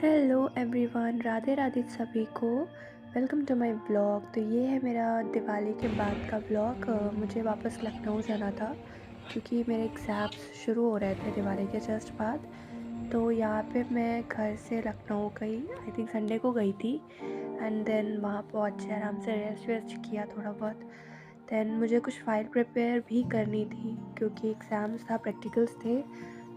Hello everyone, Radhe Radhe सभी को। Welcome to my blog. तो ये है मेरा दिवाली के बाद का ब्लॉग। मुझे वापस लखनऊ जाना था क्योंकि मेरे एग्ज़ाम्स शुरू हो रहे थे दिवाली के जस्ट बाद। तो यहाँ पे मैं घर से लखनऊ गई, आई थिंक संडे को गई थी। एंड देन वहाँ पहुँचे, आराम से रेस्ट वेस्ट किया थोड़ा बहुत। देन मुझे कुछ फ़ाइल प्रिपेयर भी करनी थी क्योंकि एग्ज़ाम्स था, प्रैक्टिकल्स थे।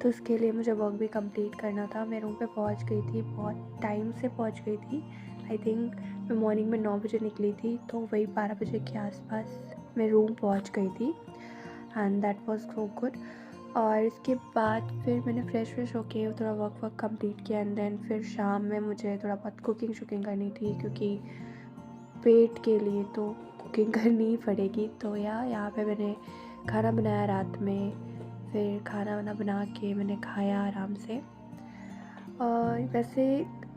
तो उसके लिए मुझे वर्क भी कंप्लीट करना था। मैं रूम पे पहुंच गई थी, बहुत टाइम से पहुंच गई थी। आई थिंक मैं मॉर्निंग में 9 बजे निकली थी, तो वही 12 बजे के आसपास मैं रूम पहुंच गई थी। And that was so good. और इसके बाद फिर मैंने फ्रेश होके थोड़ा वर्क कंप्लीट किया। एंड देन फिर शाम में मुझे थोड़ा बहुत कुकिंग शुकिंग करनी थी क्योंकि पेट के लिए तो कुकिंग करनी ही पड़ेगी। तो यहाँ पे मैंने खाना बनाया रात में। फिर खाना वाना बना के मैंने खाया आराम से। और वैसे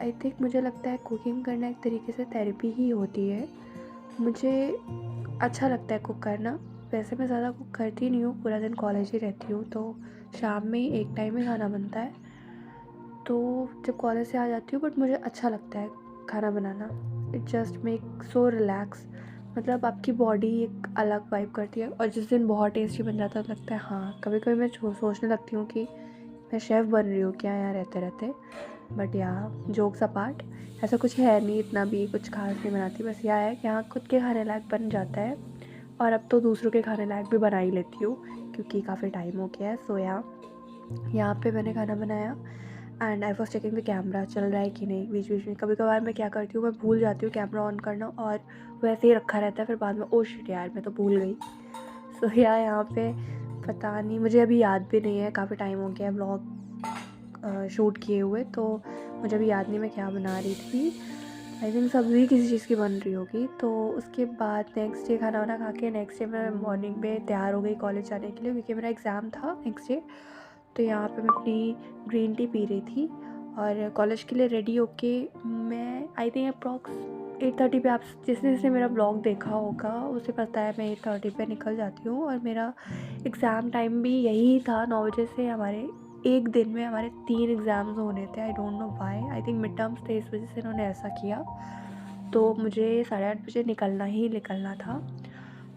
आई थिंक मुझे लगता है कुकिंग करना एक तरीके से थेरेपी ही होती है। मुझे अच्छा लगता है कुक करना। वैसे मैं ज़्यादा कुक करती नहीं हूँ, पूरा दिन कॉलेज ही रहती हूँ, तो शाम में ही एक टाइम ही खाना बनता है। तो जब कॉलेज से आ जाती हूँ, बट मुझे अच्छा लगता है खाना बनाना। It just make so relax. मतलब आपकी बॉडी एक अलग वाइब करती है। और जिस दिन बहुत टेस्टी बन जाता है तो लगता है हाँ, कभी कभी मैं सोचने लगती हूँ कि मैं शेफ़ बन रही हूँ क्या यहाँ रहते रहते। बट यहाँ जोक्स अपार्ट, ऐसा कुछ है नहीं, इतना भी कुछ खास नहीं बनाती। बस यह है कि यहाँ खुद के खाने लायक बन जाता है। और अब तो दूसरों के खाने लायक भी बना ही लेती हूँ क्योंकि काफ़ी टाइम हो गया है। सो यहाँ पे मैंने खाना बनाया। And I was checking the camera चल रहा है कि नहीं। बीच बीच में कभी कभार मैं क्या करती हूँ, मैं भूल जाती हूँ कैमरा ऑन करना, और वो ऐसे ही रखा रहता है। फिर बाद में ओ शिट यार, मैं तो भूल गई। सो यहाँ पे पता नहीं, मुझे अभी याद भी नहीं है, काफ़ी टाइम हो गया व्लॉग शूट किए हुए, तो मुझे अभी याद नहीं मैं क्या बना रही थी। आई थिंक सब्ज़ी किसी चीज़ की बन रही होगी। तो उसके बाद नेक्स्ट डे खाना वाना खा के नेक्स्ट डे मैं मॉर्निंग में तैयार हो गई कॉलेज जाने के लिए क्योंकि मेरा एग्ज़ाम था नेक्स्ट डे। तो यहाँ पे मैं अपनी ग्रीन टी पी रही थी और कॉलेज के लिए रेडी होके मैं आई थिंक अप्रॉक्स 8:30 पे, आप जिसने जिसने मेरा ब्लॉग देखा होगा उसे पता है, मैं 8:30 पे निकल जाती हूँ। और मेरा एग्ज़ाम टाइम भी यही था, 9 बजे से। हमारे एक दिन में हमारे 3 एग्ज़ाम्स होने थे। I don't know why, I think mid terms थे, इस वजह से इन्होंने ऐसा किया। तो मुझे 8:30 बजे निकलना ही निकलना था।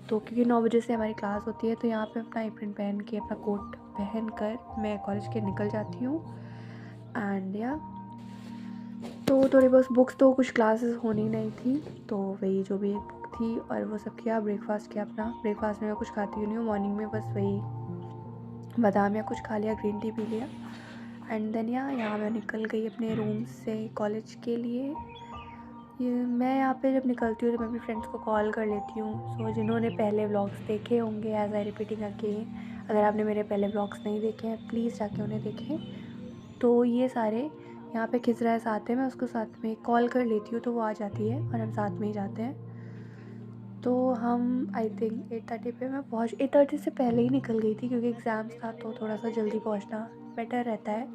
तो क्योंकि 9 बजे से हमारी क्लास होती है, तो यहाँ पे अपना एप्रन पहन के, अपना कोट पहन कर मैं कॉलेज के निकल जाती हूँ। एंड तो थोड़ी बहुत बुक्स, तो कुछ क्लासेस होनी नहीं थी, तो वही जो भी एक बुक थी और वो सब किया। ब्रेकफास्ट किया अपना। ब्रेकफास्ट में मैं कुछ खाती नहीं हूँ मॉर्निंग में, बस वही बादाम या कुछ खा लिया, ग्रीन टी पी लिया। एंड देन यहाँ मैं निकल गई अपने रूम से कॉलेज के लिए। मैं यहाँ पे जब निकलती हूँ तो मैं अपनी फ्रेंड्स को कॉल कर लेती हूँ। सो जिन्होंने पहले व्लॉग्स देखे होंगे, एज आई रिपीटिंग अगेन, अगर आपने मेरे पहले व्लॉग्स नहीं देखे हैं प्लीज़ जाके उन्हें देखें। तो ये सारे यहाँ पे खिंच रहा है साथ में, मैं उसको साथ में कॉल कर लेती हूँ तो वो आ जाती है और हम साथ में ही जाते हैं। तो हम आई थिंक 8:30 पे मैं 8:30 से पहले ही निकल गई थी क्योंकि एग्ज़ाम्स था, तो थोड़ा सा जल्दी पहुँचना बेटर रहता है।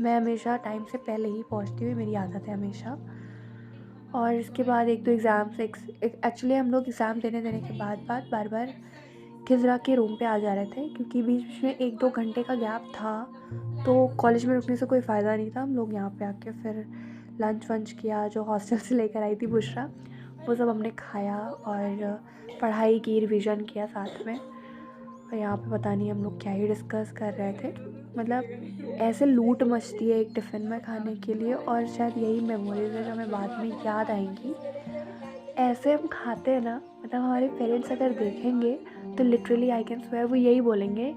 मैं हमेशा टाइम से पहले ही पहुँचती हूँ, मेरी आदत है हमेशा। और इसके बाद एक दो एग्ज़ाम्स, एक्चुअली हम लोग एग्ज़ाम देने के बाद बार बार खिज़रा के रूम पे आ जा रहे थे क्योंकि बीच बीच में 1-2 घंटे का गैप था। तो कॉलेज में रुकने से कोई फ़ायदा नहीं था। हम लोग यहाँ पे आके फिर लंच वंच किया, जो हॉस्टल से लेकर आई थी बुशरा, वो सब हमने खाया और पढ़ाई की, रिवीजन किया साथ में। और यहाँ पे पता नहीं हम लोग क्या ही डिस्कस कर रहे थे। मतलब ऐसे लूट मचती है एक टिफ़िन में खाने के लिए, और शायद यही मेमोरीज़ है जो हमें बाद में याद आएंगी। ऐसे हम खाते हैं ना, मतलब हमारे पेरेंट्स अगर देखेंगे तो लिटरली आई कैन स्वेयर वो यही बोलेंगे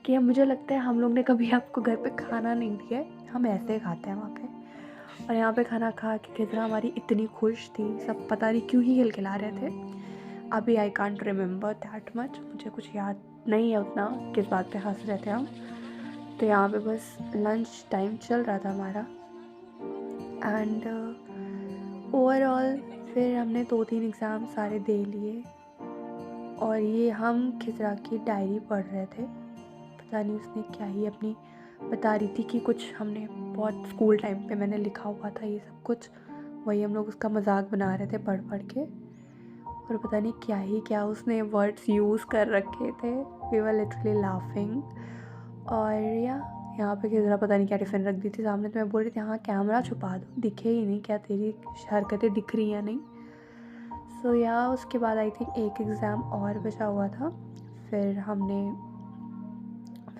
कि मुझे लगता है हम लोग ने कभी आपको घर पे खाना नहीं दिया है, हम ऐसे खाते हैं वहाँ पे। और यहाँ पे खाना खा के कितना हमारी इतनी खुश थी, सब पता नहीं क्यों ही खिलखिला रहे थे। अभी I can't remember that much, मुझे कुछ याद नहीं है उतना किस बात पे हंस रहे थे हम। तो यहाँ पे बस लंच टाइम चल रहा था हमारा। एंड ओवरऑल फिर हमने 2-3 एग्ज़ाम सारे दे लिए। और ये हम खिज़रा की डायरी पढ़ रहे थे। पता नहीं उसने क्या ही अपनी बता रही थी कि कुछ हमने बहुत स्कूल टाइम पे मैंने लिखा हुआ था ये सब कुछ, वही हम लोग उसका मजाक बना रहे थे पढ़ पढ़ के। और पता नहीं क्या ही क्या उसने वर्ड्स यूज़ कर रखे थे। We were literally laughing. और यहाँ पे किसी ने पता नहीं क्या टिफ़िन रख दी थी सामने, तो मैं बोल रही थी हाँ कैमरा छुपा दो, दिखे ही नहीं, क्या तेरी हरकतें दिख रही हैं नहीं। सो या उसके बाद आई थिंक एक एग्ज़ाम और बचा हुआ था, फिर हमने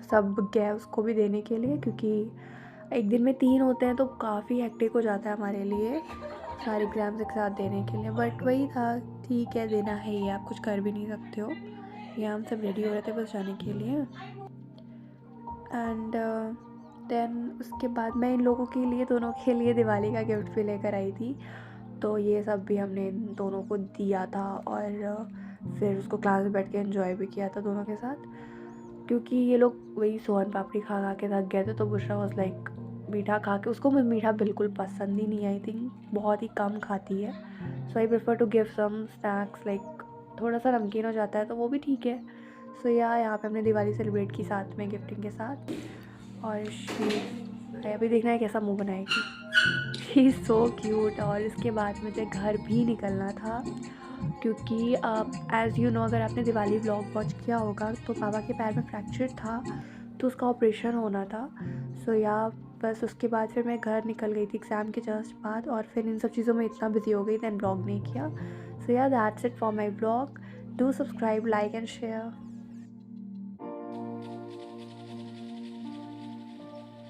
सब गए उसको भी देने के लिए, क्योंकि एक दिन में 3 होते हैं तो काफ़ी हेक्टिक हो जाता है हमारे लिए सारे एग्ज़ाम्स एक साथ देने के लिए। बट वही था, ठीक है देना है ही, आप कुछ कर भी नहीं सकते हो। ये हम सब रेडी हो रहे थे बस जाने के लिए। एंड देन उसके बाद मैं इन लोगों के लिए, दोनों के लिए दिवाली का गिफ्ट भी लेकर आई थी, तो ये सब भी हमने इन दोनों को दिया था। और फिर उसको क्लास में बैठ के एंजॉय भी किया था दोनों के साथ, क्योंकि ये लोग वही सोन पापड़ी खा खा के थक गए थे। तो बुशरा वॉज लाइक मीठा खा के, उसको मीठा बिल्कुल पसंद ही नहीं, आई थिंक बहुत ही कम खाती है। So I prefer to give some snacks, like थोड़ा सा नमकीन हो जाता है तो वो भी ठीक है। सो यहाँ पे हमने दिवाली सेलिब्रेट की साथ में गिफ्टिंग के साथ। और शी अभी देखना है कैसा मुंह बनाएगी। She is so cute. और इसके बाद मुझे घर भी निकलना था, क्योंकि एज़ यू नो, अगर आपने दिवाली व्लॉग वॉच किया होगा तो पापा के पैर में फ्रैक्चर था, तो उसका ऑपरेशन होना था। सो या बस उसके बाद फिर मैं घर निकल गई थी एग्ज़ाम के जस्ट बाद, और फिर इन सब चीज़ों में इतना बिजी हो गई दैन व्लॉग नहीं किया। सो या that's it for my vlog. Do subscribe, like and share.